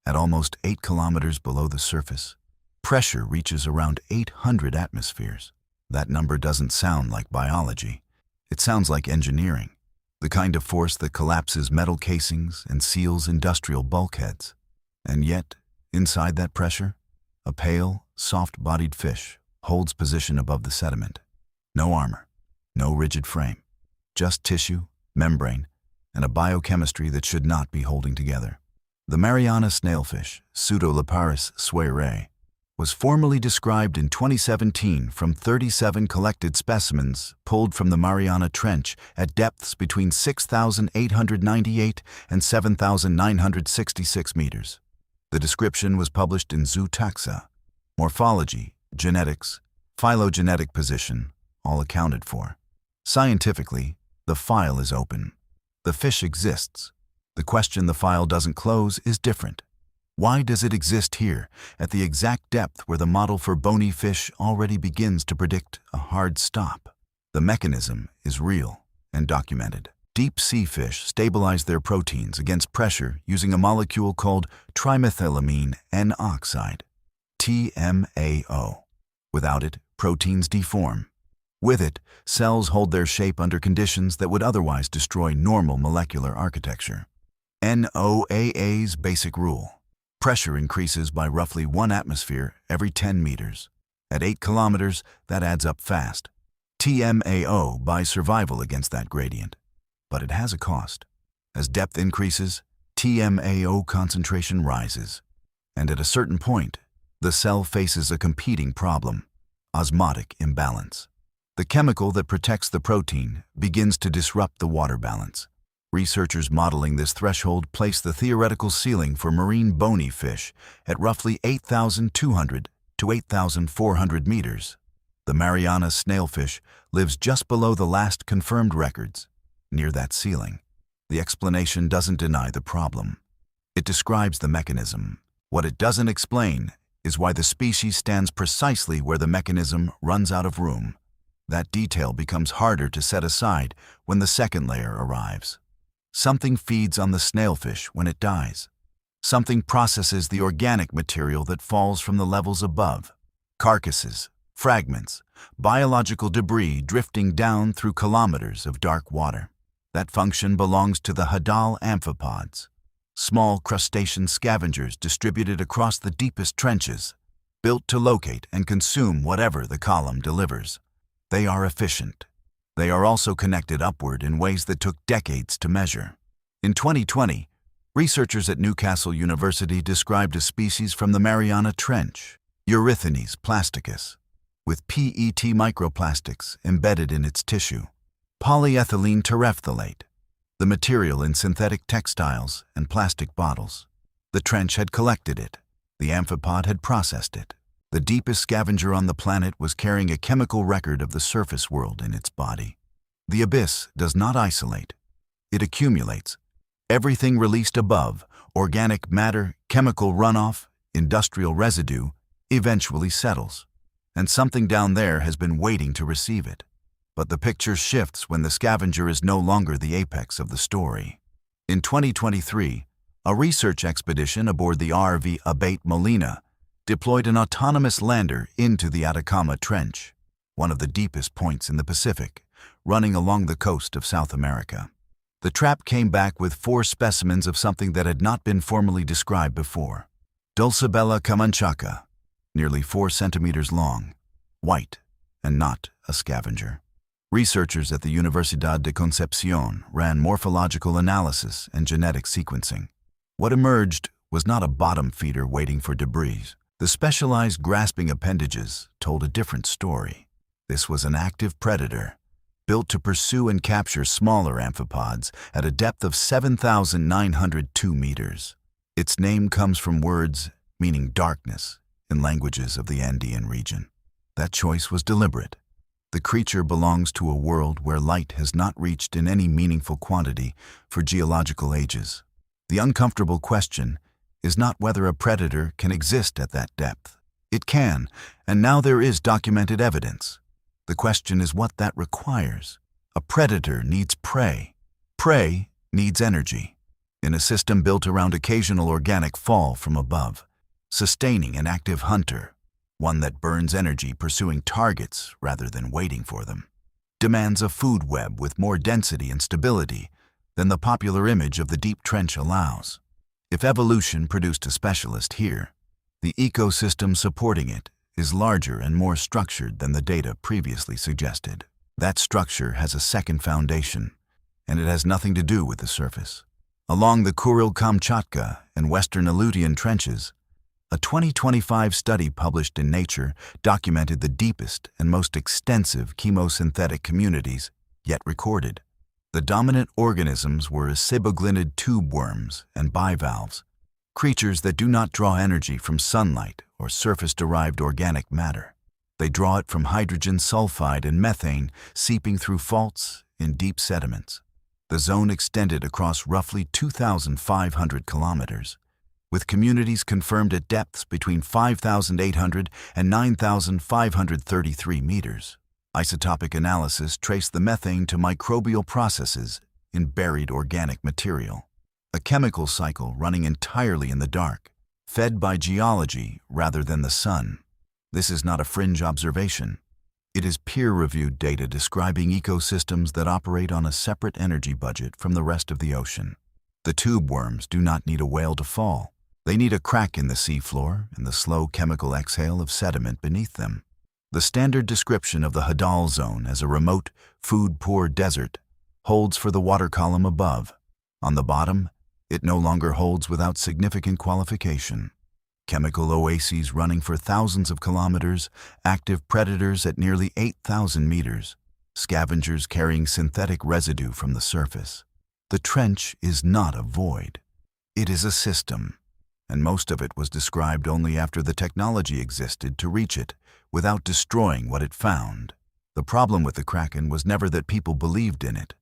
At almost 8 kilometers below the surface, pressure reaches around 800 atmospheres. That number doesn't sound like biology. It sounds like engineering, the kind of force that collapses metal casings and seals industrial bulkheads. And yet, inside that pressure, a pale, soft-bodied fish holds position above the sediment. No armor, no rigid frame, just tissue, membrane, and a biochemistry that should not be holding together. The Mariana snailfish, Pseudoliparis swayre, was formally described in 2017 from 37 collected specimens pulled from the Mariana Trench at depths between 6,898 and 7,966 meters. The description was published in Zootaxa. Morphology, genetics, phylogenetic position, all accounted for. Scientifically, the file is open. The fish exists. The question the file doesn't close is different. Why does it exist here, at the exact depth where the model for bony fish already begins to predict a hard stop? The mechanism is real and documented. Deep-sea fish stabilize their proteins against pressure using a molecule called trimethylamine N-oxide, TMAO. Without it, proteins deform. With it, cells hold their shape under conditions that would otherwise destroy normal molecular architecture. NOAA's basic rule. Pressure increases by roughly 1 atmosphere every 10 meters. At 8 kilometers, that adds up fast. TMAO buys survival against that gradient. But it has a cost. As depth increases, TMAO concentration rises. And at a certain point, the cell faces a competing problem: osmotic imbalance. The chemical that protects the protein begins to disrupt the water balance. Researchers modeling this threshold place the theoretical ceiling for marine bony fish at roughly 8,200 to 8,400 meters. The Mariana snailfish lives just below the last confirmed records, near that ceiling. The explanation doesn't deny the problem. It describes the mechanism. What it doesn't explain is why the species stands precisely where the mechanism runs out of room. That detail becomes harder to set aside when the second layer arrives. Something feeds on the snailfish when it dies. Something processes the organic material that falls from the levels above. Carcasses, fragments, biological debris drifting down through kilometers of dark water. That function belongs to the hadal amphipods, small crustacean scavengers distributed across the deepest trenches, built to locate and consume whatever the column delivers. They are efficient. They are also connected upward in ways that took decades to measure. In 2020, researchers at Newcastle University described a species from the Mariana Trench, Eurythenes plasticus, with PET microplastics embedded in its tissue. Polyethylene terephthalate, the material in synthetic textiles and plastic bottles. The trench had collected it. The amphipod had processed it. The deepest scavenger on the planet was carrying a chemical record of the surface world in its body. The abyss does not isolate. It accumulates. Everything released above, organic matter, chemical runoff, industrial residue, eventually settles. And something down there has been waiting to receive it. But the picture shifts when the scavenger is no longer the apex of the story. In 2023, a research expedition aboard the RV Abate Molina deployed an autonomous lander into the Atacama Trench, one of the deepest points in the Pacific, running along the coast of South America. The trap came back with 4 specimens of something that had not been formally described before. Dulcibella camanchaca, nearly 4 centimeters long, white, and not a scavenger. Researchers at the Universidad de Concepción ran morphological analysis and genetic sequencing. What emerged was not a bottom feeder waiting for debris. The specialized grasping appendages told a different story. This was an active predator, built to pursue and capture smaller amphipods at a depth of 7,902 meters. Its name comes from words meaning darkness in languages of the Andean region. That choice was deliberate. The creature belongs to a world where light has not reached in any meaningful quantity for geological ages. The uncomfortable question is not whether a predator can exist at that depth. It can, and now there is documented evidence. The question is what that requires. A predator needs prey. Prey needs energy. in a system built around occasional organic fall from above, sustaining an active hunter, one that burns energy pursuing targets rather than waiting for them, demands a food web with more density and stability than the popular image of the deep trench allows. If evolution produced a specialist here, the ecosystem supporting it is larger and more structured than the data previously suggested. That structure has a second foundation, and it has nothing to do with the surface. Along the Kuril-Kamchatka and Western Aleutian trenches, a 2025 study published in Nature documented the deepest and most extensive chemosynthetic communities yet recorded. The dominant organisms were aciboglinid tube worms and bivalves, creatures that do not draw energy from sunlight or surface-derived organic matter. They draw it from hydrogen sulfide and methane seeping through faults in deep sediments. The zone extended across roughly 2,500 kilometers, with communities confirmed at depths between 5,800 and 9,533 meters. Isotopic analysis traced the methane to microbial processes in buried organic material, a chemical cycle running entirely in the dark, fed by geology rather than the sun. This is not a fringe observation. It is peer-reviewed data describing ecosystems that operate on a separate energy budget from the rest of the ocean. The tube worms do not need a whale to fall. They need a crack in the seafloor and the slow chemical exhale of sediment beneath them. The standard description of the Hadal zone as a remote, food-poor desert holds for the water column above. On the bottom, it no longer holds without significant qualification. Chemical oases running for thousands of kilometers, active predators at nearly 8,000 meters, scavengers carrying synthetic residue from the surface. The trench is not a void. It is a system, and most of it was described only after the technology existed to reach it, without destroying what it found. The problem with the Kraken was never that people believed in it.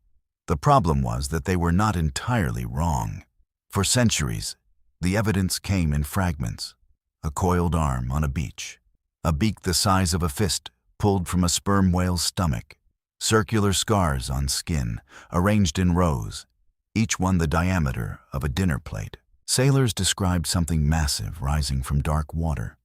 The problem was that they were not entirely wrong. For centuries, the evidence came in fragments. A coiled arm on a beach, a beak the size of a fist pulled from a sperm whale's stomach, circular scars on skin, arranged in rows, each one the diameter of a dinner plate. Sailors described something massive rising from dark water,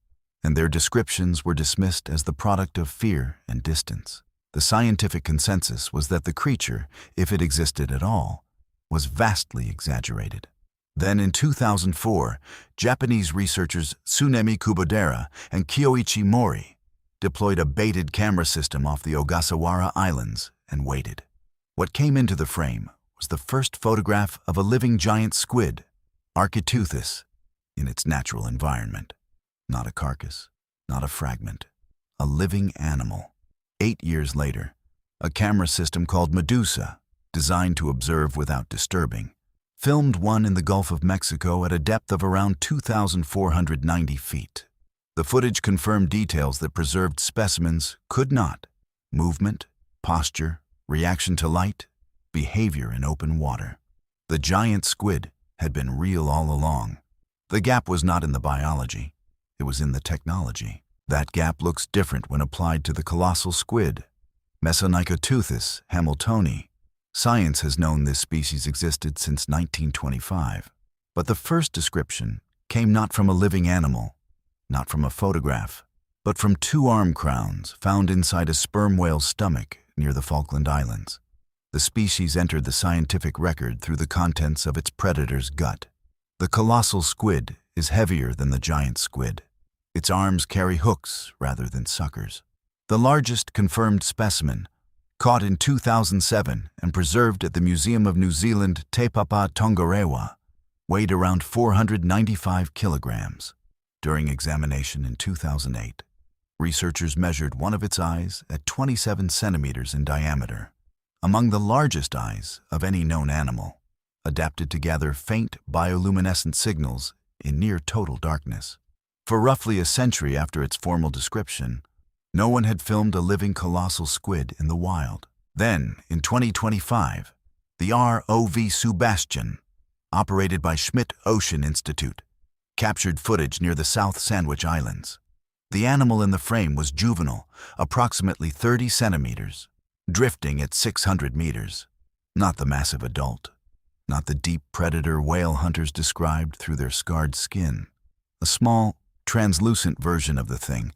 and their descriptions were dismissed as the product of fear and distance. The scientific consensus was that the creature, if it existed at all, was vastly exaggerated. Then in 2004, Japanese researchers Tsunemi Kubodera and Kyoichi Mori deployed a baited camera system off the Ogasawara Islands and waited. What came into the frame was the first photograph of a living giant squid, Architeuthis, in its natural environment. Not a carcass, not a fragment, a living animal. 8 years later, a camera system called Medusa, designed to observe without disturbing, filmed one in the Gulf of Mexico at a depth of around 2,490 feet. The footage confirmed details that preserved specimens could not: movement, posture, reaction to light, behavior in open water. The giant squid had been real all along. The gap was not in the biology. It was in the technology. That gap looks different when applied to the colossal squid, Mesonychoteuthis hamiltoni. Science has known this species existed since 1925. But the first description came not from a living animal, not from a photograph, but from 2 arm crowns found inside a sperm whale's stomach near the Falkland Islands. The species entered the scientific record through the contents of its predator's gut. The colossal squid is heavier than the giant squid. Its arms carry hooks rather than suckers. The largest confirmed specimen, caught in 2007 and preserved at the Museum of New Zealand Te Papa Tongarewa, weighed around 495 kilograms. During examination in 2008, researchers measured one of its eyes at 27 centimeters in diameter, among the largest eyes of any known animal, adapted to gather faint bioluminescent signals in near-total darkness. For roughly a century after its formal description, no one had filmed a living colossal squid in the wild. Then, in 2025, the ROV Sebastian, operated by Schmidt Ocean Institute, captured footage near the South Sandwich Islands. The animal in the frame was juvenile, approximately 30 centimeters, drifting at 600 meters, not the massive adult. not the deep predator whale hunters described through their scarred skin. A small, translucent version of the thing,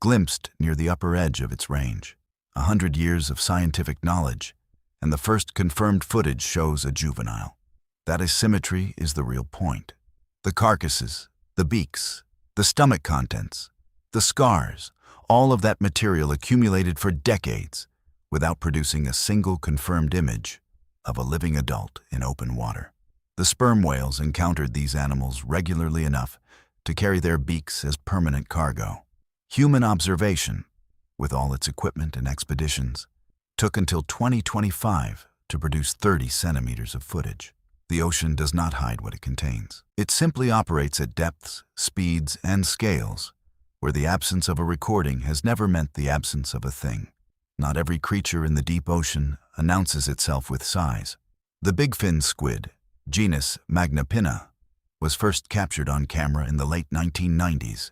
glimpsed near the upper edge of its range. 100 years of scientific knowledge, and the first confirmed footage shows a juvenile. That asymmetry is the real point. The carcasses, the beaks, the stomach contents, the scars, all of that material accumulated for decades without producing a single confirmed image of a living adult in open water. The sperm whales encountered these animals regularly enough to carry their beaks as permanent cargo. Human observation, with all its equipment and expeditions, took until 2025 to produce 30 centimeters of footage. The ocean does not hide what it contains. It simply operates at depths, speeds, and scales where the absence of a recording has never meant the absence of a thing. Not every creature in the deep ocean announces itself with size. The bigfin squid, genus Magnapinna, was first captured on camera in the late 1990s,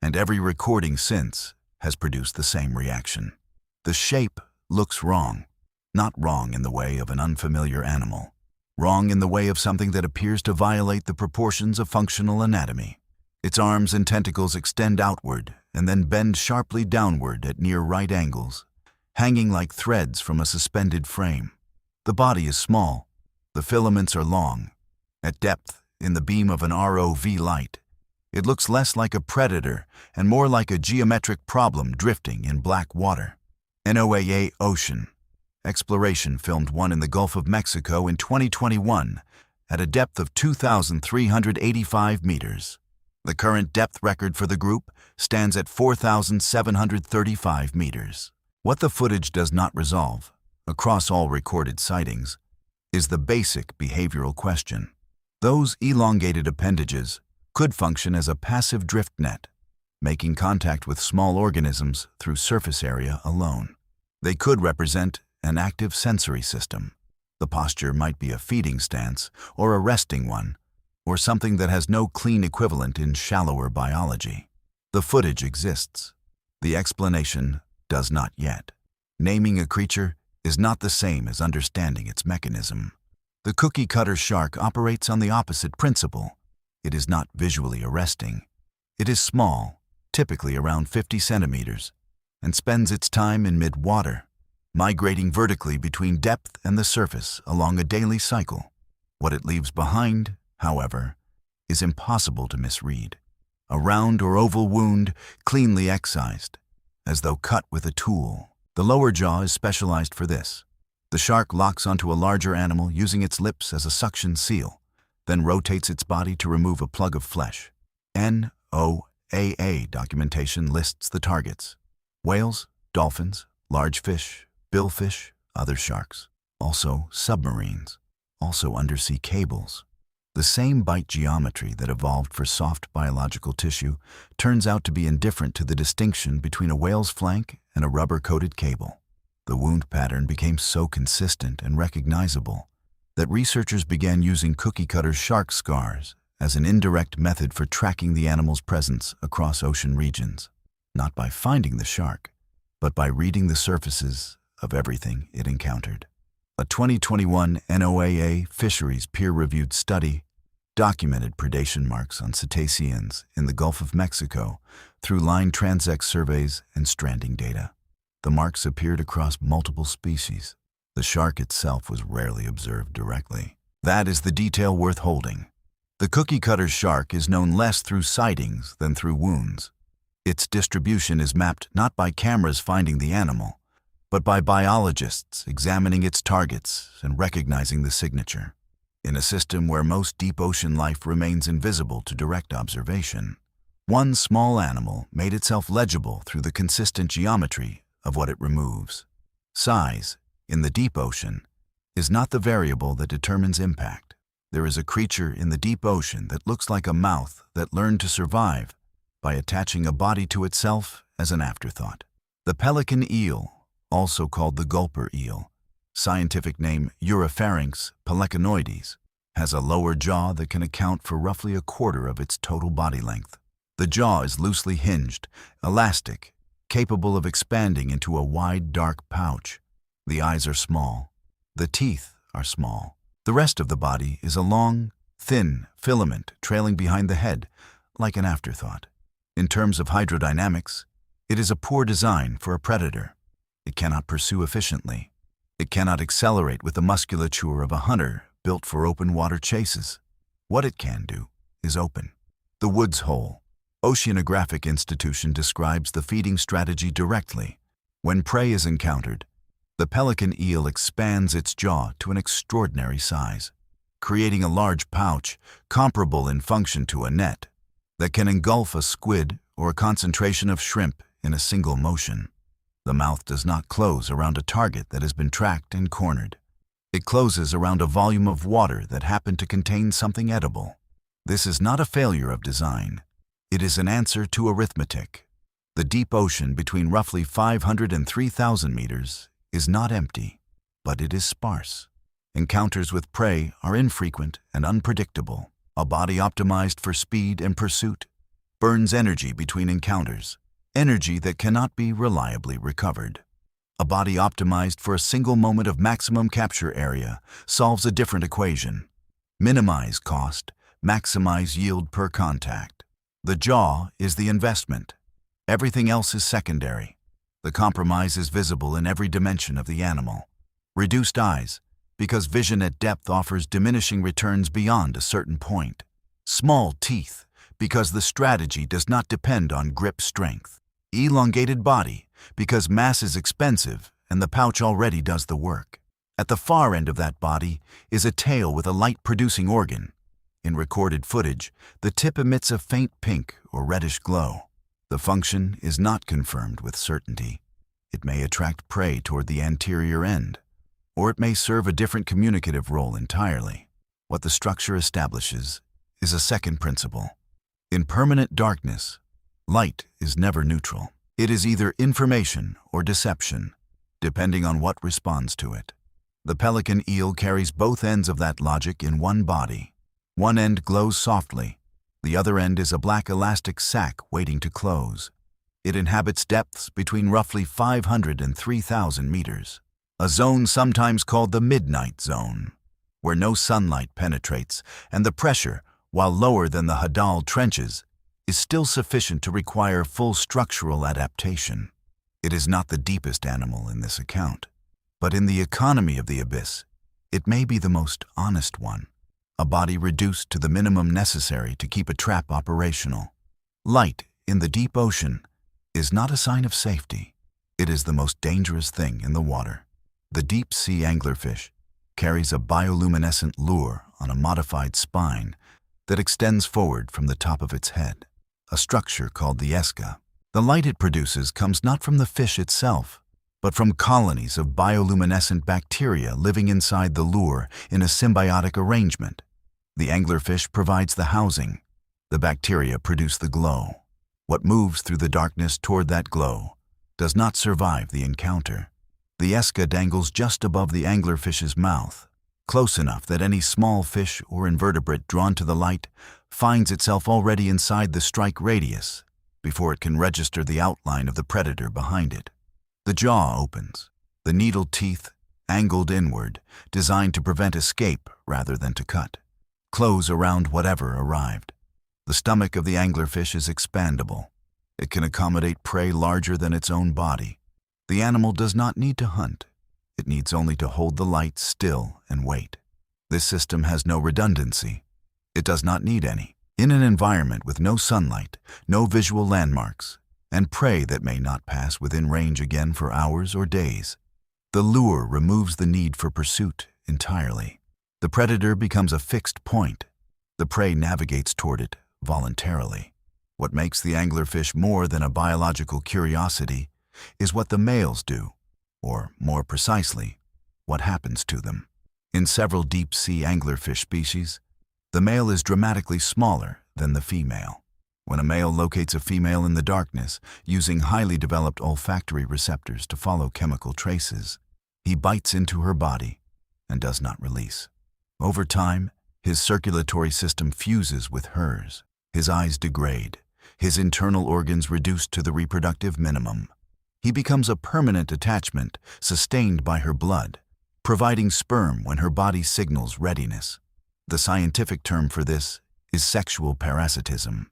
and every recording since has produced the same reaction. The shape looks wrong, not wrong in the way of an unfamiliar animal, wrong in the way of something that appears to violate the proportions of functional anatomy. Its arms and tentacles extend outward and then bend sharply downward at near right angles, hanging like threads from a suspended frame. The body is small. The filaments are long. At depth, in the beam of an ROV light, it looks less like a predator and more like a geometric problem drifting in black water. NOAA Ocean Exploration filmed one in the Gulf of Mexico in 2021 at a depth of 2,385 meters. The current depth record for the group stands at 4,735 meters. What the footage does not resolve, across all recorded sightings, is the basic behavioral question. Those elongated appendages could function as a passive drift net, making contact with small organisms through surface area alone. They could represent an active sensory system. The posture might be a feeding stance or a resting one, or something that has no clean equivalent in shallower biology. The footage exists. The explanation does not yet. Naming a creature is not the same as understanding its mechanism. The cookie-cutter shark operates on the opposite principle. It is not visually arresting. It is small, typically around 50 centimeters, and spends its time in mid-water, migrating vertically between depth and the surface along a daily cycle. What it leaves behind, however, is impossible to misread. A round or oval wound, cleanly excised, as though cut with a tool. The lower jaw is specialized for this. The shark locks onto a larger animal using its lips as a suction seal, then rotates its body to remove a plug of flesh. NOAA documentation lists the targets: whales, dolphins, large fish, billfish, other sharks, also submarines, also undersea cables. The same bite geometry that evolved for soft biological tissue turns out to be indifferent to the distinction between a whale's flank and a rubber-coated cable. The wound pattern became so consistent and recognizable that researchers began using cookie-cutter shark scars as an indirect method for tracking the animal's presence across ocean regions, not by finding the shark, but by reading the surfaces of everything it encountered. A 2021 NOAA Fisheries peer-reviewed study documented predation marks on cetaceans in the Gulf of Mexico through line transect surveys and stranding data. The marks appeared across multiple species. The shark itself was rarely observed directly. That is the detail worth holding. The cookie-cutter shark is known less through sightings than through wounds. Its distribution is mapped not by cameras finding the animal, but by biologists examining its targets and recognizing the signature. In a system where most deep ocean life remains invisible to direct observation, one small animal made itself legible through the consistent geometry of what it removes. Size, in the deep ocean, is not the variable that determines impact. There is a creature in the deep ocean that looks like a mouth that learned to survive by attaching a body to itself as an afterthought. The pelican eel, also called the gulper eel, scientific name Horrifying pelecanoides, has a lower jaw that can account for roughly a quarter of its total body length. The jaw is loosely hinged, elastic, capable of expanding into a wide, dark pouch. The eyes are small. The teeth are small. The rest of the body is a long, thin filament trailing behind the head, like an afterthought. In terms of hydrodynamics, it is a poor design for a predator. It cannot pursue efficiently. It cannot accelerate with the musculature of a hunter built for open water chases. What it can do is open. The Woods Hole Oceanographic Institution describes the feeding strategy directly. When prey is encountered, the pelican eel expands its jaw to an extraordinary size, creating a large pouch comparable in function to a net that can engulf a squid or a concentration of shrimp in a single motion. The mouth does not close around a target that has been tracked and cornered. It closes around a volume of water that happened to contain something edible. This is not a failure of design. It is an answer to arithmetic. The deep ocean between roughly 500 and 3,000 meters is not empty, but it is sparse. Encounters with prey are infrequent and unpredictable. A body optimized for speed and pursuit burns energy between encounters, energy that cannot be reliably recovered. A body optimized for a single moment of maximum capture area solves a different equation. Minimize cost, maximize yield per contact. The jaw is the investment. Everything else is secondary. The compromise is visible in every dimension of the animal. Reduced eyes, because vision at depth offers diminishing returns beyond a certain point. Small teeth, because the strategy does not depend on grip strength. Elongated body, because mass is expensive and the pouch already does the work. At the far end of that body is a tail with a light-producing organ. In recorded footage, the tip emits a faint pink or reddish glow. The function is not confirmed with certainty. It may attract prey toward the anterior end, or it may serve a different communicative role entirely. What the structure establishes is a second principle. In permanent darkness, light is never neutral. It is either information or deception, depending on what responds to it. The pelican eel carries both ends of that logic in one body. One end glows softly. The other end is a black elastic sac waiting to close. It inhabits depths between roughly 500 and 3,000 meters, a zone sometimes called the midnight zone, where no sunlight penetrates and the pressure, while lower than the Hadal trenches, is still sufficient to require full structural adaptation. It is not the deepest animal in this account, but in the economy of the abyss, it may be the most honest one. A body reduced to the minimum necessary to keep a trap operational. Light in the deep ocean is not a sign of safety. It is the most dangerous thing in the water. The deep-sea anglerfish carries a bioluminescent lure on a modified spine that extends forward from the top of its head, a structure called the esca. The light it produces comes not from the fish itself, but from colonies of bioluminescent bacteria living inside the lure in a symbiotic arrangement. The anglerfish provides the housing. The bacteria produce the glow. What moves through the darkness toward that glow does not survive the encounter. The esca dangles just above the anglerfish's mouth, close enough that any small fish or invertebrate drawn to the light finds itself already inside the strike radius before it can register the outline of the predator behind it. The jaw opens, the needle teeth angled inward, designed to prevent escape rather than to cut, close around whatever arrived. The stomach of the anglerfish is expandable. It can accommodate prey larger than its own body. The animal does not need to hunt. It needs only to hold the light still and wait. This system has no redundancy. It does not need any. In an environment with no sunlight, no visual landmarks, and prey that may not pass within range again for hours or days, the lure removes the need for pursuit entirely. The predator becomes a fixed point. The prey navigates toward it voluntarily. What makes the anglerfish more than a biological curiosity is what the males do, or more precisely, what happens to them. In several deep-sea anglerfish species, the male is dramatically smaller than the female. When a male locates a female in the darkness, using highly developed olfactory receptors to follow chemical traces, he bites into her body and does not release. Over time, his circulatory system fuses with hers. His eyes degrade, his internal organs reduced to the reproductive minimum. He becomes a permanent attachment sustained by her blood, providing sperm when her body signals readiness. The scientific term for this is sexual parasitism.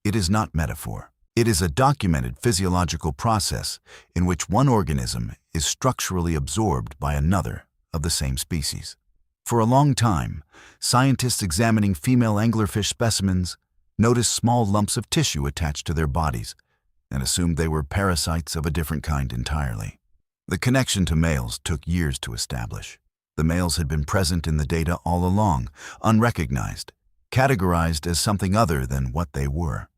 It is not metaphor. It is a documented physiological process in which one organism is structurally absorbed by another of the same species. For a long time, scientists examining female anglerfish specimens noticed small lumps of tissue attached to their bodies and assumed they were parasites of a different kind entirely. The connection to males took years to establish. The males had been present in the data all along, unrecognized, categorized as something other than what they were.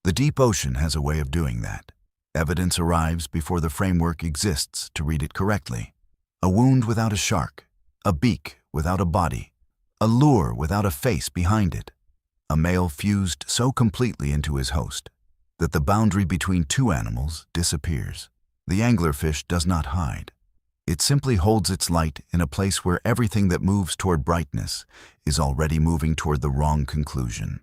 The deep ocean has a way of doing that. Evidence arrives before the framework exists to read it correctly. A wound without a shark, a beak without a body, a lure without a face behind it. A male fused so completely into his host that the boundary between two animals disappears. The anglerfish does not hide. It simply holds its light in a place where everything that moves toward brightness is already moving toward the wrong conclusion.